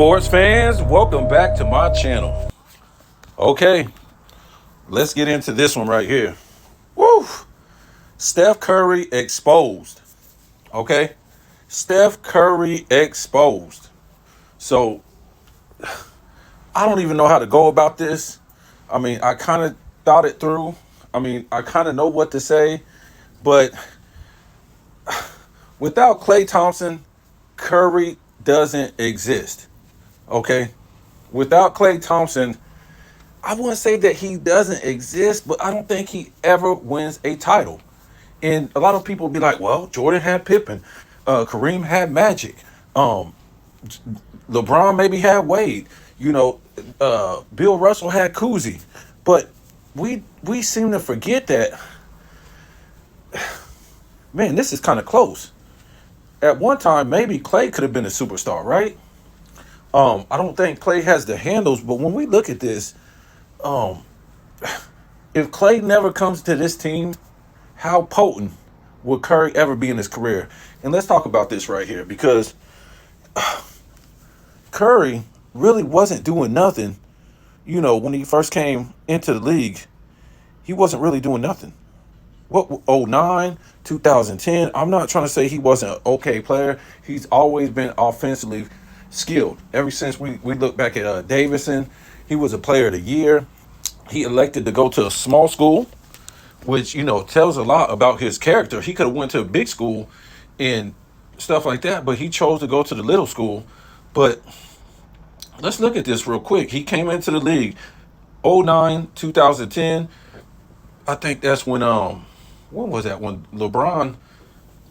Sports fans, welcome back to my channel. Okay, let's get into this one right here. Woo! Steph Curry exposed. Okay, Steph Curry exposed. So I don't even know how to go about this. I mean, I kind of thought it through. I mean, I kind of know what to say, but without Klay Thompson, Curry doesn't exist. Okay, without Klay Thompson, I wouldn't say that he doesn't exist, but I don't think he ever wins a title. And a lot of people be like, well, Jordan had Pippen, Kareem had Magic, um, LeBron maybe had Wade, Bill Russell had Cousy. But we seem to forget that, man, this is kind of close. At one time, maybe Clay could have been a superstar, right? I don't think Clay has the handles, but when we look at this, um, if Clay never comes to this team, how potent would Curry ever be in his career? And let's talk about this right here because Curry really wasn't doing nothing. When he first came into the league, he wasn't really doing nothing. What, '09, 2010? I'm not trying to say he wasn't an okay player. He's always been offensively skilled. Ever since we look back at Davidson, he was a player of the year. He elected to go to a small school, which tells a lot about his character. He could have went to a big school and stuff like that, but he chose to go to the little school. But let's look at this real quick. He came into the league '09, 2010. I think that's when was that, when LeBron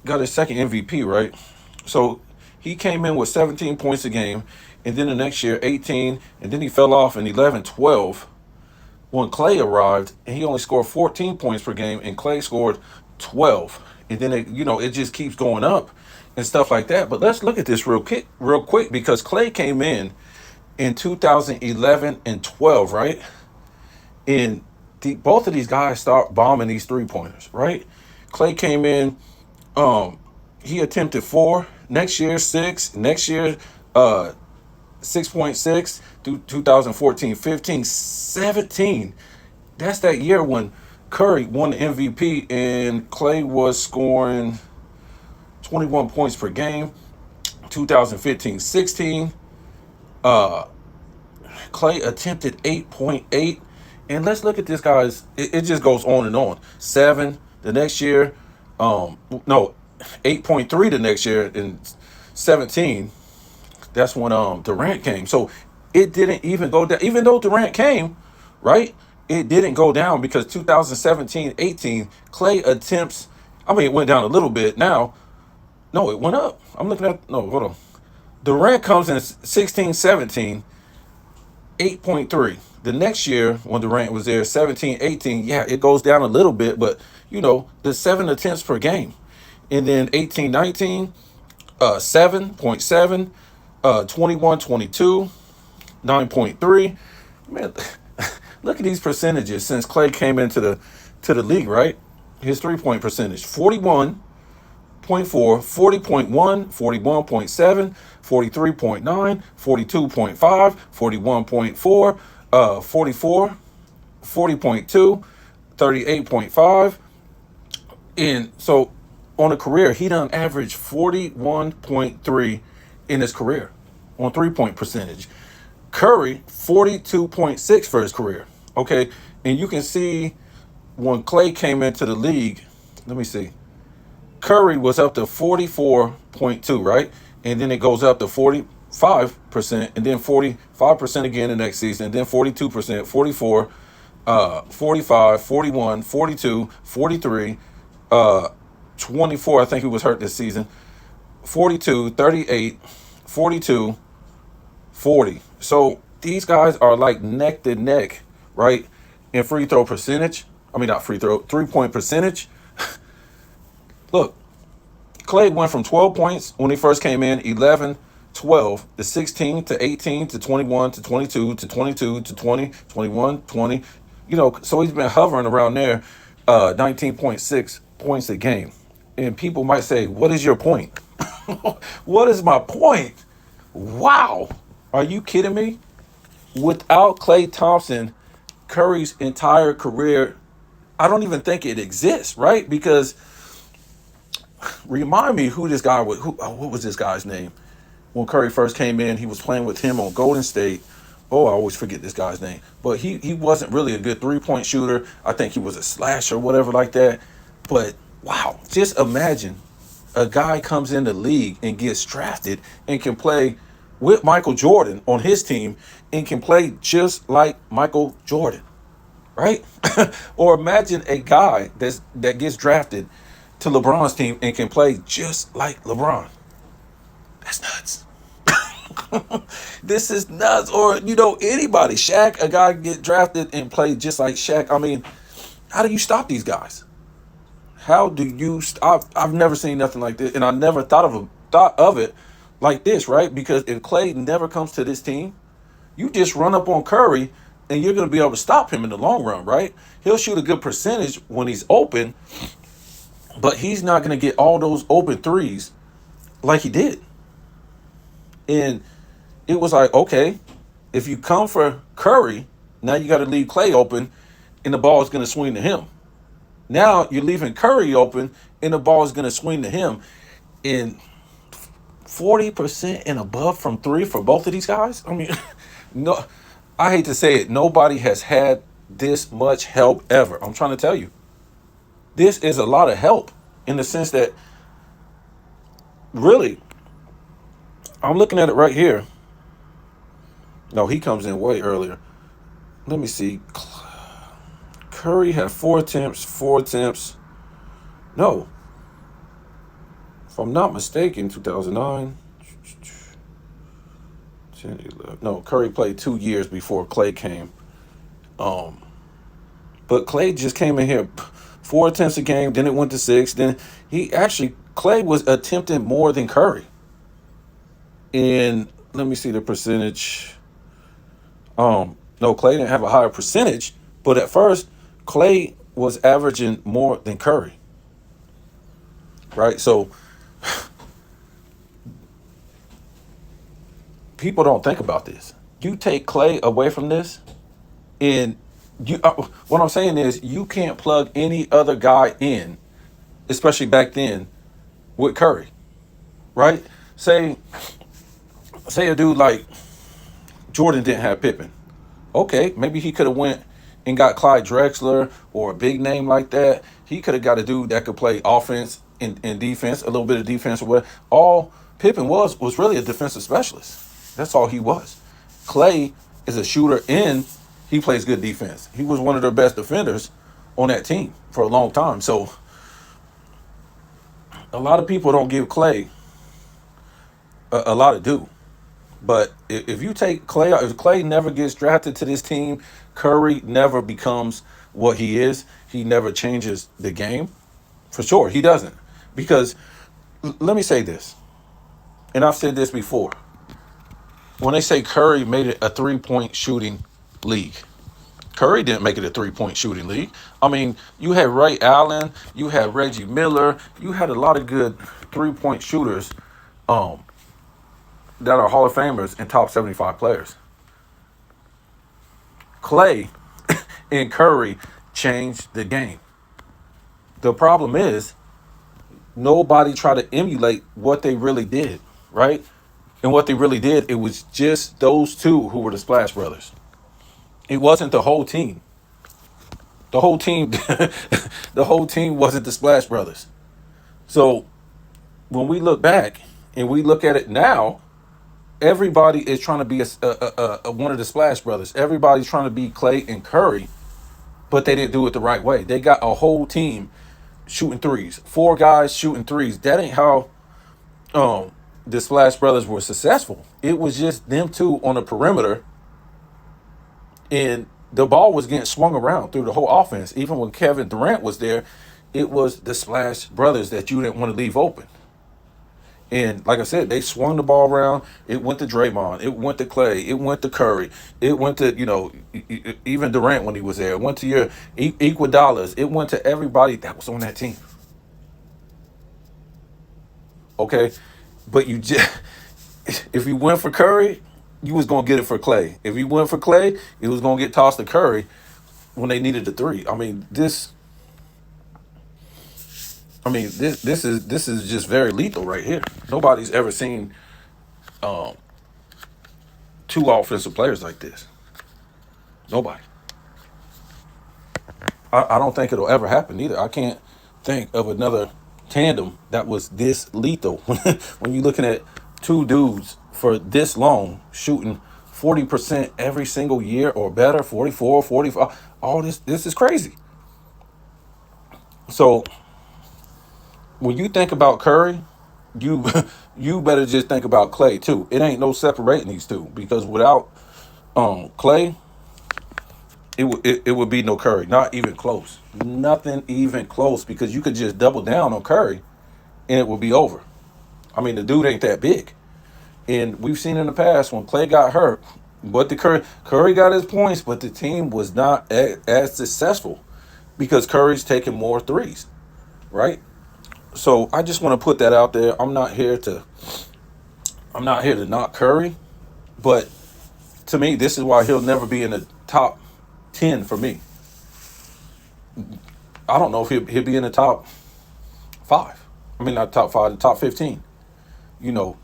got his second MVP, right? So he came in with 17 points a game, and then the next year 18, and then he fell off in 11, 12 when Clay arrived, and he only scored 14 points per game, and Clay scored 12. And then it just keeps going up and stuff like that. But let's look at this real quick, because Clay came in 2011 and 12, right? And both of these guys start bombing these three pointers, right? Clay came in, he attempted 4, next year 6, next year 6.6, through 2014, 15, 17. That's that year when Curry won the MVP and Clay was scoring 21 points per game. 2015, 16. Clay attempted 8.8. And let's look at this, guys. It just goes on and on. 7 the next year. No, 8.3 the next year. In 17, that's when Durant came. So it didn't even go down. Even though Durant came, right? It didn't go down because 2017, 18, Clay attempts, I mean, it went down a little bit. Now, no, it went up. I'm looking at, no, hold on. Durant comes in 16, 17, 8.3. The next year, when Durant was there, 17, 18, yeah, it goes down a little bit, but, the 7 attempts per game. And then 18, 19, 7.7, 21, 22, 9.3. Man, look at these percentages since Clay came into the league, right? His 3-point percentage, 41.4, 40.1, 41.7, 43.9, 42.5, 41.4, 44, 40.2, 38.5. And so on a career, he done averaged 41.3 in his career on 3-point percentage. Curry, 42.6 for his career. Okay. And you can see when Clay came into the league, let me see. Curry was up to 44.2, right? And then it goes up to 45%, and then 45% again the next season, and then 42%, 44, 45, 41, 42, 43, 24. I think he was hurt this season. 42, 38, 42, 40. So these guys are like neck to neck, right? In free throw percentage. I mean, not free throw, 3-point percentage. Look, Clay went from 12 points when he first came in, 11, 12, to 16, to 18, to 21, to 22, to 22, to 20, 21, 20. So he's been hovering around there, 19.6 points a game. And people might say, what is your point? What is my point? Wow. Are you kidding me? Without Klay Thompson, Curry's entire career, I don't even think it exists, right? Because remind me who this guy was. What was this guy's name? When Curry first came in, he was playing with him on Golden State. Oh, I always forget this guy's name. But he wasn't really a good 3-point shooter. I think he was a slasher, whatever like that. But wow, just imagine a guy comes in the league and gets drafted and can play with Michael Jordan on his team and can play just like Michael Jordan, right? Or imagine a guy that gets drafted to LeBron's team and can play just like LeBron. That's nuts. This is nuts. Or, anybody. Shaq, a guy get drafted and play just like Shaq. I mean, how do you stop these guys? How do you stop? I've never seen nothing like this, and I never thought of it like this, right? Because if Klay never comes to this team, you just run up on Curry, and you're going to be able to stop him in the long run, right? He'll shoot a good percentage when he's open, but he's not going to get all those open threes like he did. And it was like, okay, if you come for Curry, now you got to leave Klay open, and the ball is going to swing to him. Now you're leaving Curry open, and the ball is going to swing to him. And 40% and above from three for both of these guys. I mean, no, I hate to say it, nobody has had this much help ever. I'm trying to tell you, this is a lot of help in the sense that, really, I'm looking at it right here. No, he comes in way earlier. Let me see. Curry had 4 attempts. No, if I'm not mistaken, 2009, 10, 11. No, Curry played 2 years before Klay came. But Klay just came in here, 4 attempts a game. Then it went to 6. Then Klay was attempting more than Curry. And let me see the percentage. No, Klay didn't have a higher percentage, but at first, Klay was averaging more than Curry. Right? So people don't think about this. You take Klay away from this, and what I'm saying is you can't plug any other guy in, especially back then, with Curry. Right? Say a dude like Jordan didn't have Pippen. Okay, maybe he could have went and got Clyde Drexler or a big name like that. He could have got a dude that could play offense and defense, a little bit of defense or what. All Pippen was really a defensive specialist. That's all he was. Klay is a shooter and he plays good defense. He was one of their best defenders on that team for a long time. So a lot of people don't give Klay, a lot of do. But if you take Klay, if Klay never gets drafted to this team, Curry never becomes what he is. He never changes the game. For sure, he doesn't. Because let me say this, and I've said this before. When they say Curry made it a 3-point shooting league, Curry didn't make it a 3-point shooting league. I mean, you had Ray Allen, you had Reggie Miller, you had a lot of good 3-point shooters that are Hall of Famers and top 75 players. Klay and Curry changed the game. The problem is nobody tried to emulate what they really did, right? And what they really did, it was just those two who were the Splash Brothers. It wasn't the whole team. The whole team, the whole team wasn't the Splash Brothers. So when we look back and we look at it now, everybody is trying to be one of the Splash Brothers. Everybody's trying to be Klay and Curry, but they didn't do it the right way. They got a whole team shooting threes, 4 guys shooting threes. That ain't how the Splash Brothers were successful. It was just them two on the perimeter, and the ball was getting swung around through the whole offense. Even when Kevin Durant was there, it was the Splash Brothers that you didn't want to leave open. And like I said, they swung the ball around. It went to Draymond. It went to Klay. It went to Curry. It went to, even Durant when he was there. It went to your Iguodala's. It went to everybody that was on that team. Okay? But you just, if you went for Curry, you was gonna get it for Clay. If you went for Clay, it was gonna get tossed to Curry when they needed the three. This is just very lethal right here. Nobody's ever seen two offensive players like this. Nobody. I don't think it'll ever happen either. I can't think of another tandem that was this lethal. When you're looking at two dudes for this long shooting 40% every single year or better, 44, 45, all this is crazy. So when you think about Curry, you you better just think about Clay too. It ain't no separating these two because without Clay, it would be no Curry, not even close. Nothing even close because you could just double down on Curry and it would be over. I mean, the dude ain't that big. And we've seen in the past when Clay got hurt, but the Curry got his points, but the team was not as successful because Curry's taking more threes, right? So I just want to put that out there. I'm not here to knock Curry, but to me, this is why he'll never be in the top 10 for me. I don't know if he'll be in the top five. I mean, not top five, the top 15. You know,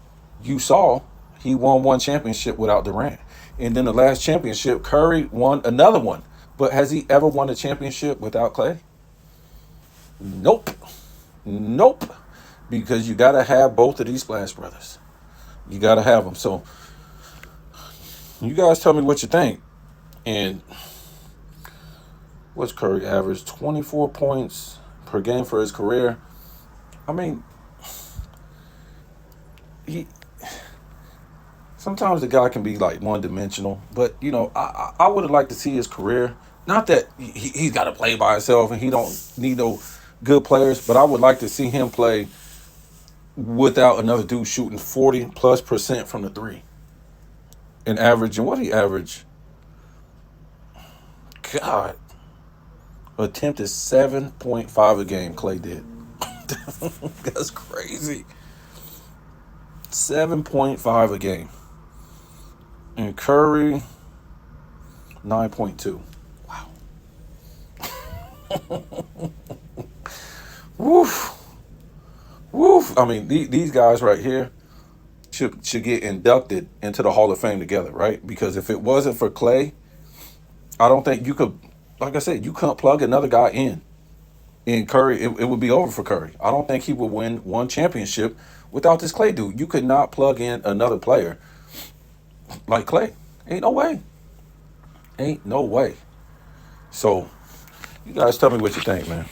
you saw he won one championship without Durant. And then the last championship, Curry won another one. But has he ever won a championship without Clay? Nope. Nope. Because you got to have both of these Splash Brothers. You got to have them. So you guys tell me what you think. And what's Curry average? 24 points per game for his career. I mean, he sometimes the guy can be like one dimensional, but I would have liked to see his career. Not that he's got to play by himself and he don't need no good players, but I would like to see him play without another dude shooting 40+% from the three and averaging what he averaged. God, attempted 7.5 a game. Clay did. That's crazy. 7.5 a game. And Curry, 9.2. Wow. Woof. Woof. I mean, these guys right here should get inducted into the Hall of Fame together, right? Because if it wasn't for Clay, I don't think you could, like I said, you couldn't plug another guy in Curry. It would be over for Curry. I don't think he would win one championship without this Clay dude. You could not plug in another player like Clay. Ain't no way. Ain't no way. So, you guys tell me what you think, man.